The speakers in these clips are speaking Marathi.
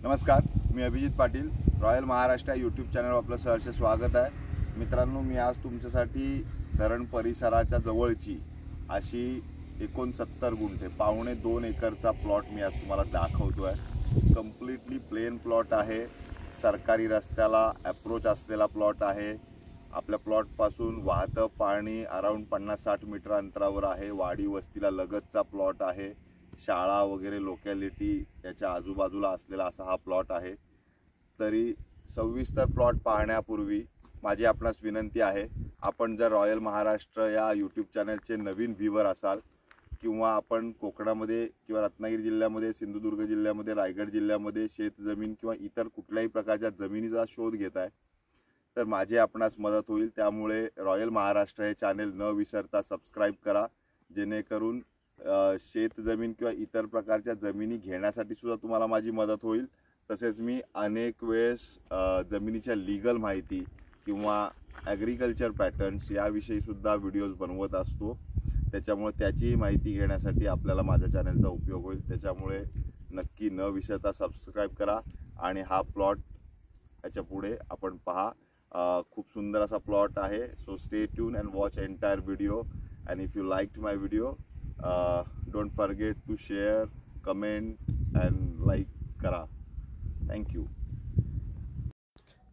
नमस्कार, मी अभिजित पाटील. रॉयल महाराष्ट्र यूट्यूब चॅनलवर आपलं सहर्ष स्वागत आहे. मित्रांनो, मी आज तुमच्यासाठी धरण परिसराच्या जवळची अशी 69 गुंठे 1.25 एकरचा प्लॉट मी आज तुम्हाला दाखवतो आहे. कम्प्लिटली प्लेन प्लॉट आहे. सरकारी रस्त्याला अप्रोच असलेला प्लॉट आहे. आपल्या प्लॉटपासून वाहतं पाणी अराउंड 50-60 मीटर अंतरावर आहे. वाडी वस्तीला लगतचा प्लॉट आहे. शाळा वगैरे लोकॅलिटी याच्या आजूबाजूला असलेला असा हा प्लॉट आहे. तरी सविस्तर प्लॉट पाहण्यापूर्वी माझी आपणास विनंती आहे, आपण जर रॉयल महाराष्ट्र या यूट्यूब चॅनलचे नवीन व्ह्यूवर असाल किंवा आपण कोकणामध्ये किंवा रत्नागिरी जिल्ह्यामध्ये, सिंधुदुर्ग जिल्ह्यामध्ये, रायगड जिल्ह्यामध्ये शेतजमीन किंवा इतर कुठल्याही प्रकारच्या जमिनीचा शोध घेताय तर माझी आपणास मदत होईल. त्यामुळे रॉयल महाराष्ट्र हे चॅनल न विसरता सबस्क्राईब करा, जेणेकरून शेत जमीन किंवा इतर प्रकारच्या जमिनी घेण्यासाठी सुद्धा तुम्हाला माझी मदत होईल. तसेच मी अनेक वेळेस जमिनीच्या लीगल माहिती किंवा ॲग्रिकल्चर पॅटर्न्स याविषयी सुद्धा व्हिडिओज बनवत असतो. त्याच्यामुळे त्याची माहिती घेण्यासाठी आपल्याला माझ्या चॅनलचा उपयोग होईल. त्याच्यामुळे नक्की न विसरता सबस्क्राईब करा आणि हा प्लॉट याच्या पुढे आपण पहा. खूप सुंदर असा प्लॉट आहे. So stay tune and watch entire video. And if you liked my video, don't forget to share, comment and like करा. Thank you.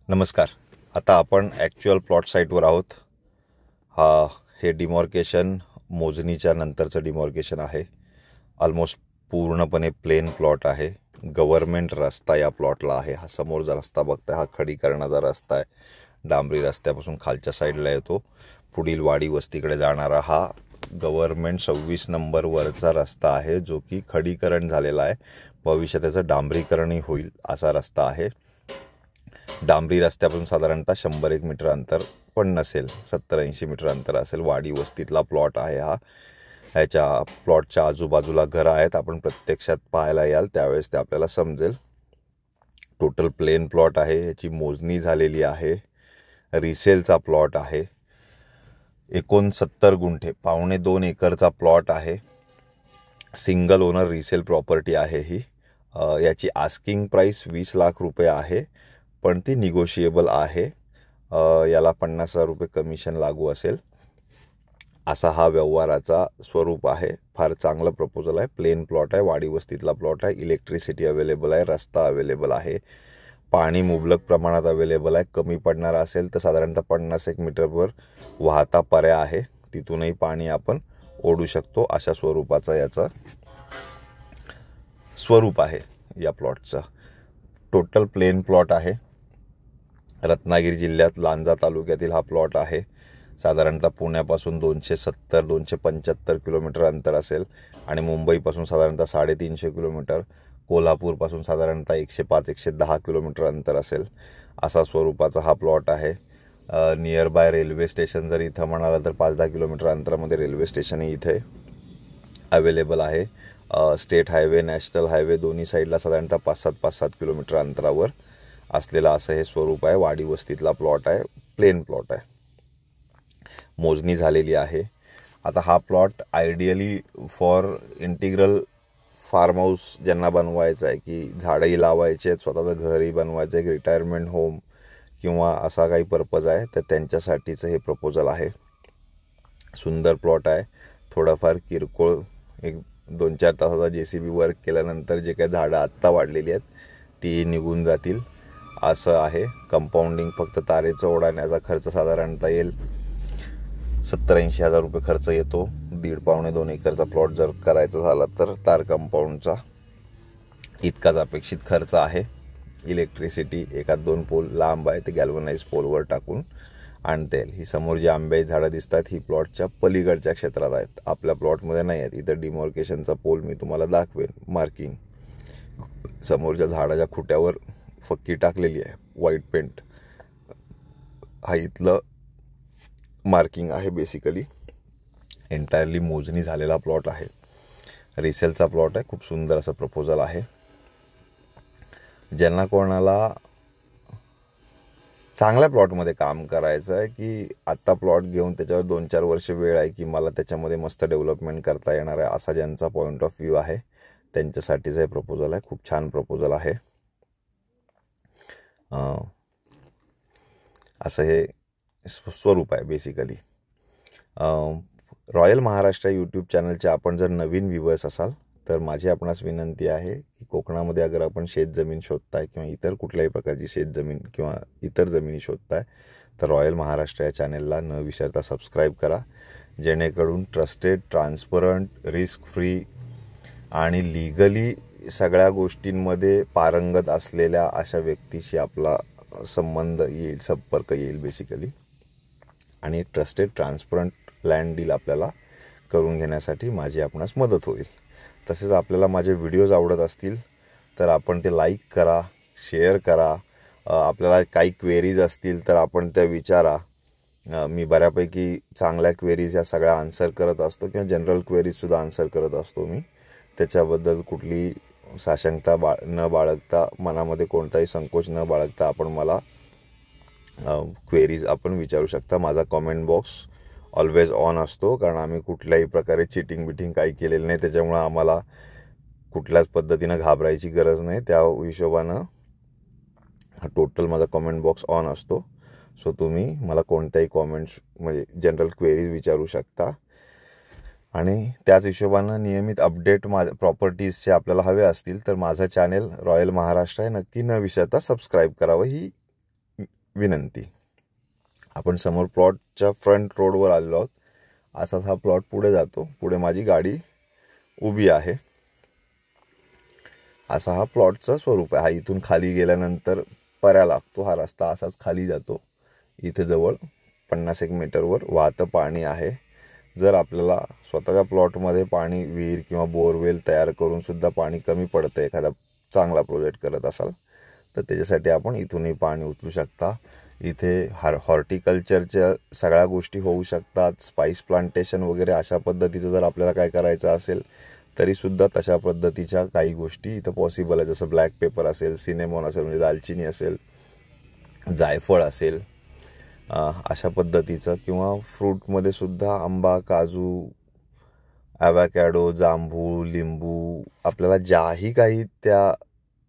नमस्कार. आता आपण ॲक्च्युअल प्लॉट साईटवर आहोत. हे डिमॉर्केशन मोजणीच्या नंतरचं डिमॉर्केशन आहे. ऑलमोस्ट पूर्णपणे प्लेन प्लॉट आहे. गव्हर्मेंट रस्ता या प्लॉटला आहे. हा समोरचा रस्ता बघताय, हा खडीकरणाचा रस्ता आहे. डांबरी रस्त्यापासून खालच्या साईडला येतो. पुढील वाडी वस्तीकडे जाणारा हा गव्हर्मेंट 26 नंबरवरचा रस्ता आहे, जो की खडीकरण झालेला आहे. भविष्यात त्याचं डांबरीकरणही होईल असा रस्ता आहे. डांबरी रस्त्यापासून साधारणतः 100-1 मीटर अंतर पण नसेल, 70-80 मीटर अंतर असेल. वाडी वस्तीतला प्लॉट आहे हा. ह्याच्या प्लॉटच्या आजूबाजूला घरं आहेत. आपण प्रत्यक्षात पाहायला याल त्यावेळेस ते आपल्याला समजेल. टोटल प्लेन प्लॉट आहे. ह्याची मोजणी झालेली आहे. रिसेलचा प्लॉट आहे. 69 गुंठे 1.25 एकरचा प्लॉट आहे. सिंगल ओनर रिसेल प्रॉपर्टी आहे ही. याची आस्किंग प्राईस 20 लाख रुपये आहे, पण ती निगोशिएबल आहे. याला 50,000 रुपये कमिशन लागू असेल असा हा व्यवहाराचा स्वरूप आहे. फार चांगलं प्रपोजल आहे. प्लेन प्लॉट आहे. वाडी वस्तीतला प्लॉट आहे. इलेक्ट्रिसिटी अवेलेबल आहे. रस्ता अवेलेबल आहे. पाणी मुबलक प्रमाणात अवेलेबल आहे. कमी पडणार असेल तर साधारणतः 50-1 मीटरवर वाहता पर्याय आहे. तिथूनही पाणी आपण ओढू शकतो. अशा स्वरूपाचा याचा स्वरूप आहे या प्लॉटचं. टोटल प्लेन प्लॉट आहे. रत्नागिरी जिल्ह्यात लांजा तालुक्यातील हा प्लॉट आहे. साधारणतः पुण्यापासून 270-275 किलोमीटर अंतर असेल आणि मुंबईपासून साधारणतः 350 किलोमीटर, कोल्हापूरपासून साधारणतः 105-110 किलोमीटर अंतर असेल असा स्वरूपाचा हा प्लॉट आहे. नियर बाय रेल्वे स्टेशन जर इथं म्हणाला तर 5-10 किलोमीटर अंतरामध्ये रेल्वे स्टेशनही इथे अवेलेबल आहे. स्टेट हायवे, नॅशनल हायवे दोन्ही साईडला साधारणतः 5-7 किलोमीटर अंतरावर असलेला असं हे स्वरूप आहे. वाडी वस्तीतला प्लॉट आहे. प्लेन प्लॉट आहे. मोजणी झालेली आहे. आता हा plot ideally for integral farm house ज्यांना बनवायचं आहे, की झाडंही लावायचे आहेत, स्वतःचं घरही बनवायचं आहे, रिटायरमेंट होम किंवा असा काही पर्पज आहे तर त्यांच्यासाठीचं हे प्रपोजल आहे. सुंदर प्लॉट आहे. थोडंफार किरकोळ 1-2-4 तासाचा JCB वर्क केल्यानंतर जे काही झाडं आत्ता वाढलेली आहेत ती निघून जातील असं आहे. कंपाऊंडिंग फक्त तारेचं ओढण्याचा खर्च साधारणतः येईल 70-80 हजार रुपये खर्च येतो. 1.5-2 एकरचा प्लॉट जर करायचा झाला तर तार कंपाऊंडचा इतकाच अपेक्षित खर्च आहे. इलेक्ट्रिसिटी 1-2 पोल लांब आहे, ते गॅल्वनाइज पोलवर टाकून आणता येईल. ही समोर जी आंब्याची झाडं दिसतात ही प्लॉटच्या पलीकडच्या क्षेत्रात आहेत, आपल्या प्लॉटमध्ये नाही आहेत. इथं डिमॉर्केशनचा पोल मी तुम्हाला दाखवेन. मार्किंग समोरच्या झाडाच्या खुट्यावर फक्की टाकलेली आहे, व्हाईट पेंट. हा इथलं मार्किंग आहे. बेसिकली एंटायरली मोजणी झालेला प्लॉट आहे. रिसेलचा प्लॉट आहे. खूप सुंदर असं प्रपोजल आहे. ज्यांना कोणाला चांगल्या प्लॉटमध्ये काम करायचं आहे, की आत्ता प्लॉट घेऊन त्याच्यावर 2-4 वर्ष वेळ आहे, की मला त्याच्यामध्ये मस्त डेव्हलपमेंट करता येणार आहे, असा ज्यांचा पॉईंट ऑफ व्ह्यू आहे त्यांच्यासाठीचं हे प्रपोजल आहे. खूप छान प्रपोजल आहे. असं हे स्वरूप आहे बेसिकली. रॉयल महाराष्ट्र यूट्यूब चॅनलचे आपण जर नवीन व्ह्यूअर्स असाल तर माझी आपणास विनंती आहे की कोकणामध्ये अगर आपण शेतजमीन शोधताय किंवा इतर कुठल्याही प्रकारची शेतजमीन किंवा इतर जमिनी शोधताय तर रॉयल महाराष्ट्र या चॅनलला न विसरता सबस्क्राईब करा, जेणेकरून ट्रस्टेड, ट्रान्सपरंट, रिस्क फ्री आणि लीगली सगळ्या गोष्टींमध्ये पारंगत असलेल्या अशा व्यक्तीशी आपला संबंध येईल, संपर्क येईल बेसिकली. आणि ट्रस्टेड, ट्रान्सपरंट लँड डील आपल्याला करून घेण्यासाठी माझी आपणास मदत होईल. तसेच आपल्याला माझे व्हिडिओज आवडत असतील तर आपण ते लाईक करा, शेअर करा. आपल्याला काही क्वेरीज असतील तर आपण त्या विचारा. मी बऱ्यापैकी चांगल्या क्वेरीज या सगळ्या आन्सर करत असतो किंवा जनरल क्वेरीजसुद्धा आन्सर करत असतो मी. त्याच्याबद्दल कुठली साशंकता न बाळगता, मनामध्ये कोणताही संकोच न बाळगता आपण मला क्वेरीज आपण विचारू शकता. माझा कॉमेंट बॉक्स ऑलवेज ऑन असतो, कारण आम्ही कुठल्याही प्रकारे चिटिंग काही केलेलं नाही. त्याच्यामुळं आम्हाला कुठल्याच पद्धतीनं घाबरायची गरज नाही. त्या हिशोबानं हा टोटल माझा कॉमेंट बॉक्स ऑन असतो. सो तुम्ही मला कोणत्याही कॉमेंट्स म्हणजे जनरल क्वेरीज विचारू शकता. आणि त्याच हिशोबानं नियमित अपडेट माझ्या प्रॉपर्टीजचे आपल्याला हवे असतील तर माझं चॅनेल रॉयल महाराष्ट्र आहे, नक्की न विसरता सबस्क्राईब करावं ही विनंती. आपण समोर प्लॉटच्या फ्रंट रोडवर आलेलो आहोत. असाच हा प्लॉट पुढे जातो. पुढे माझी गाडी उभी आहे. असा हा प्लॉटचं स्वरूप आहे. हा इथून खाली गेल्यानंतर पर्या लागतो. हा रस्ता असाच खाली जातो. इथे जवळ 50 मीटरवर वाहतं पाणी आहे. जर आपल्याला स्वतःच्या प्लॉटमध्ये पाणी, विहीर किंवा बोरवेल तयार करून सुद्धा पाणी कमी पडतं, एखादा चांगला प्रोजेक्ट करत असाल तर त्याच्यासाठी आपण इथूनही पाणी उचलू शकता. इथे हॉर्टिकल्चरच्या सगळ्या गोष्टी होऊ शकतात. स्पाइस प्लांटेशन वगैरे अशा पद्धतीचं जर आपल्याला काय करायचं असेल तरीसुद्धा तशा पद्धतीच्या काही गोष्टी इथं पॉसिबल आहे. जसं ब्लॅक पेपर असेल, सिनेमॉन असेल म्हणजे दालचिनी असेल, जायफळ असेल, अशा पद्धतीचं. किंवा फ्रूटमध्ये सुद्धा आंबा, काजू, ॲव्हॅकॅडो, जांभूळ, लिंबू, आपल्याला ज्याही काही त्या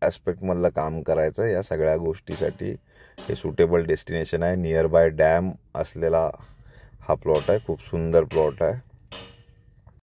ॲस्पेक्टमधलं काम करायचं या सगळ्या गोष्टीसाठी हे सुटेबल डेस्टिनेशन आहे. नियर बाय डॅम असलेला हा प्लॉट आहे. खूप सुंदर प्लॉट आहे.